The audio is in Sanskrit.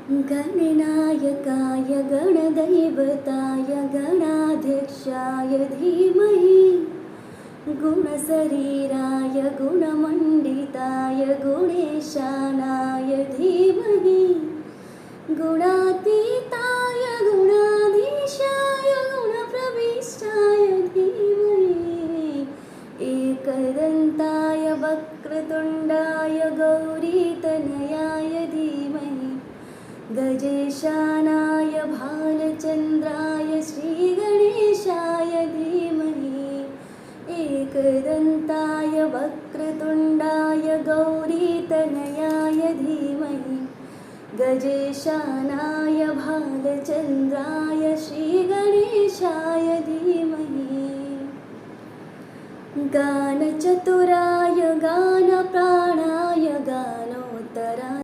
गणनायकाय गणदैवताय गणाध्यक्षाय धीमहि गुणशरीराय गुणमण्डिताय गुणेशानाय धीमहि गुणातीताय गुणाधीशाय गुणप्रविष्टाय धीमहि एकदन्ताय वक्रतुण्डाय गौरीतनयाय धीमहि गजेशानाय भालचन्द्राय श्रीगणेशाय धीमहि एकदन्ताय वक्रतुण्डाय गौरीतनयाय धीमहि गजेशानाय भालचन्द्राय श्रीगणेशाय धीमहि गानचतुराय गानप्राणाय